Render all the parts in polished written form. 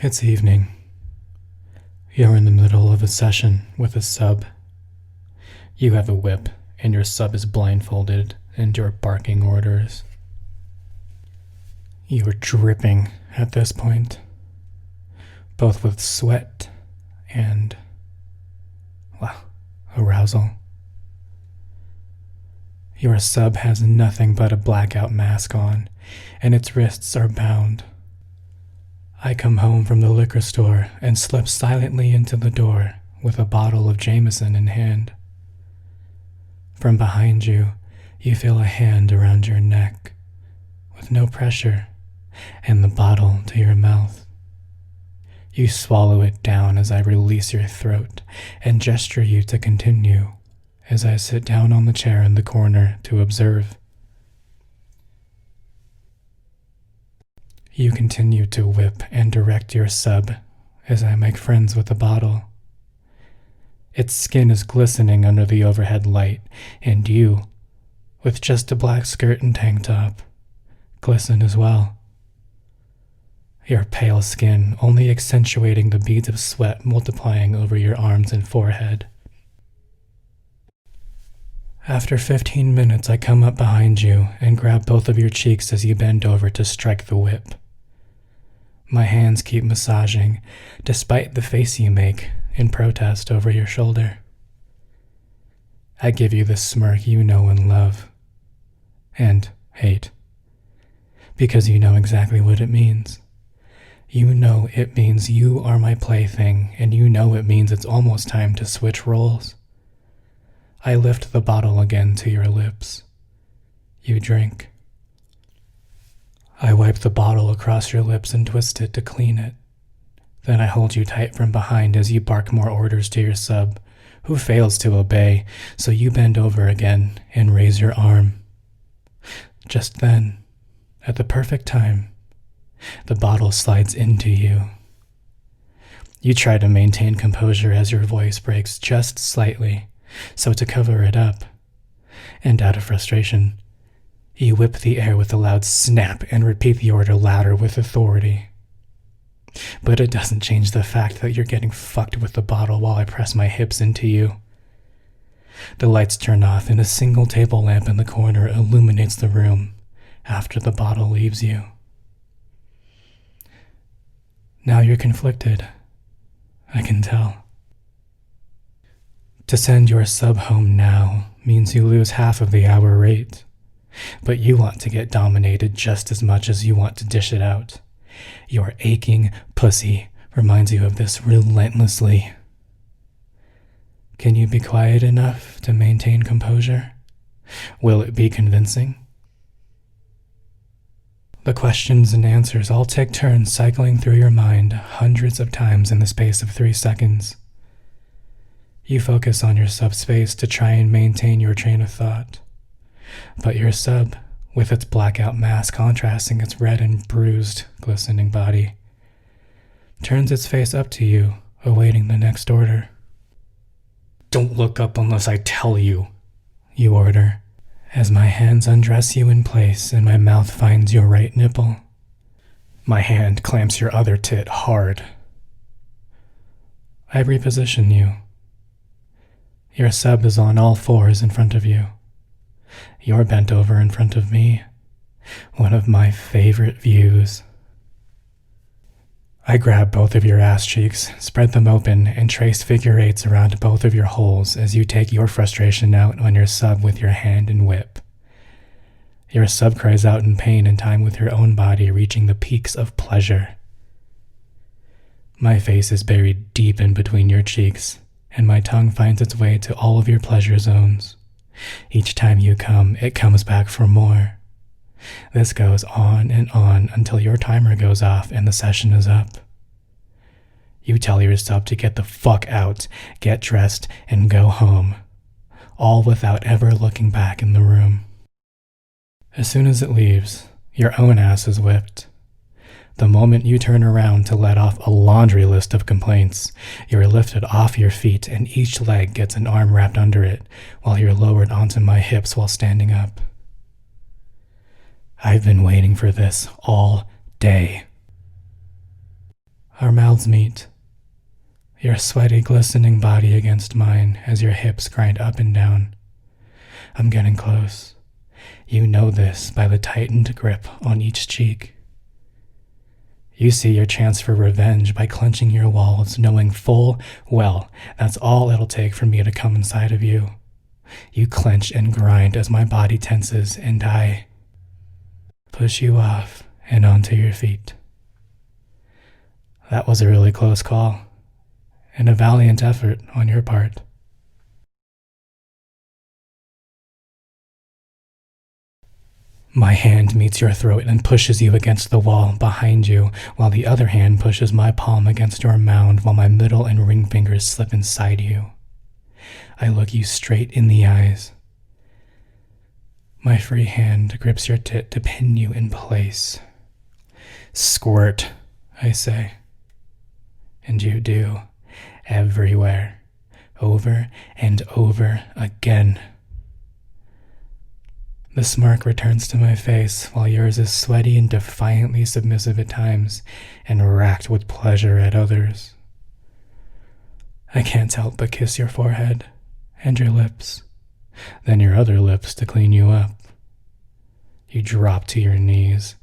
It's evening. You're in the middle of a session with a sub. You have a whip, and your sub is blindfolded, and you're barking orders. You are dripping at this point, both with sweat and, well, arousal. Your sub has nothing but a blackout mask on, and its wrists are bound. I come home from the liquor store and slip silently into the door with a bottle of Jameson in hand. From behind you, you feel a hand around your neck, with no pressure, and the bottle to your mouth. You swallow it down as I release your throat and gesture you to continue as I sit down on the chair in the corner to observe. You continue to whip and direct your sub as I make friends with the bottle. Its skin is glistening under the overhead light, and you, with just a black skirt and tank top, glisten as well. Your pale skin only accentuating the beads of sweat multiplying over your arms and forehead. After 15 minutes, I come up behind you and grab both of your cheeks as you bend over to strike the whip. My hands keep massaging, despite the face you make in protest over your shoulder. I give you the smirk you know and love, and hate, because you know exactly what it means. You know it means you are my plaything, and you know it means it's almost time to switch roles. I lift the bottle again to your lips. You drink. I wipe the bottle across your lips and twist it to clean it. Then I hold you tight from behind as you bark more orders to your sub, who fails to obey, so you bend over again and raise your arm. Just then, at the perfect time, the bottle slides into you. You try to maintain composure as your voice breaks just slightly, so to cover it up, and out of frustration, you whip the air with a loud snap and repeat the order louder with authority. But it doesn't change the fact that you're getting fucked with the bottle while I press my hips into you. The lights turn off and a single table lamp in the corner illuminates the room after the bottle leaves you. Now you're conflicted. I can tell. To send your sub home now means you lose half of the hour rate. But you want to get dominated just as much as you want to dish it out. Your aching pussy reminds you of this relentlessly. Can you be quiet enough to maintain composure? Will it be convincing? The questions and answers all take turns cycling through your mind hundreds of times in the space of 3 seconds. You focus on your subspace to try and maintain your train of thought. But your sub, with its blackout mask contrasting its red and bruised, glistening body, turns its face up to you, awaiting the next order. "Don't look up unless I tell you," you order, as my hands undress you in place and my mouth finds your right nipple. My hand clamps your other tit hard. I reposition you. Your sub is on all fours in front of you. You're bent over in front of me, one of my favorite views. I grab both of your ass cheeks, spread them open, and trace figure eights around both of your holes as you take your frustration out on your sub with your hand and whip. Your sub cries out in pain in time with her own body reaching the peaks of pleasure. My face is buried deep in between your cheeks, and my tongue finds its way to all of your pleasure zones. Each time you come, it comes back for more. This goes on and on until your timer goes off and the session is up. You tell your sub to get the fuck out, get dressed, and go home, all without ever looking back in the room. As soon as it leaves, your own ass is whipped. The moment you turn around to let off a laundry list of complaints, you're lifted off your feet and each leg gets an arm wrapped under it while you're lowered onto my hips while standing up. I've been waiting for this all day. Our mouths meet, your sweaty, glistening body against mine as your hips grind up and down. I'm getting close. You know this by the tightened grip on each cheek. You see your chance for revenge by clenching your walls, knowing full well that's all it'll take for me to come inside of you. You clench and grind as my body tenses, and I push you off and onto your feet. That was a really close call, and a valiant effort on your part. My hand meets your throat and pushes you against the wall behind you, while the other hand pushes my palm against your mound while my middle and ring fingers slip inside you. I look you straight in the eyes. My free hand grips your tit to pin you in place. Squirt, I say. And you do, everywhere, over and over again. The smirk returns to my face, while yours is sweaty and defiantly submissive at times, and racked with pleasure at others. I can't help but kiss your forehead, and your lips, then your other lips to clean you up. You drop to your knees,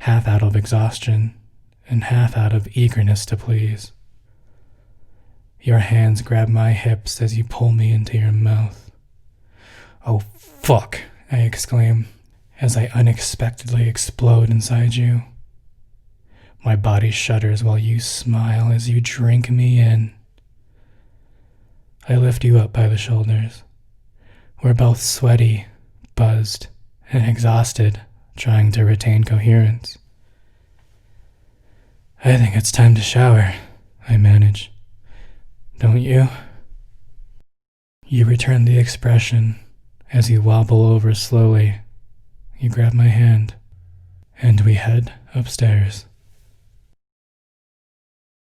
half out of exhaustion, and half out of eagerness to please. Your hands grab my hips as you pull me into your mouth. Oh, fuck! I exclaim, as I unexpectedly explode inside you. My body shudders while you smile as you drink me in. I lift you up by the shoulders. We're both sweaty, buzzed, and exhausted, trying to retain coherence. I think it's time to shower, I manage. Don't you? You return the expression. As you wobble over slowly, you grab my hand, and we head upstairs.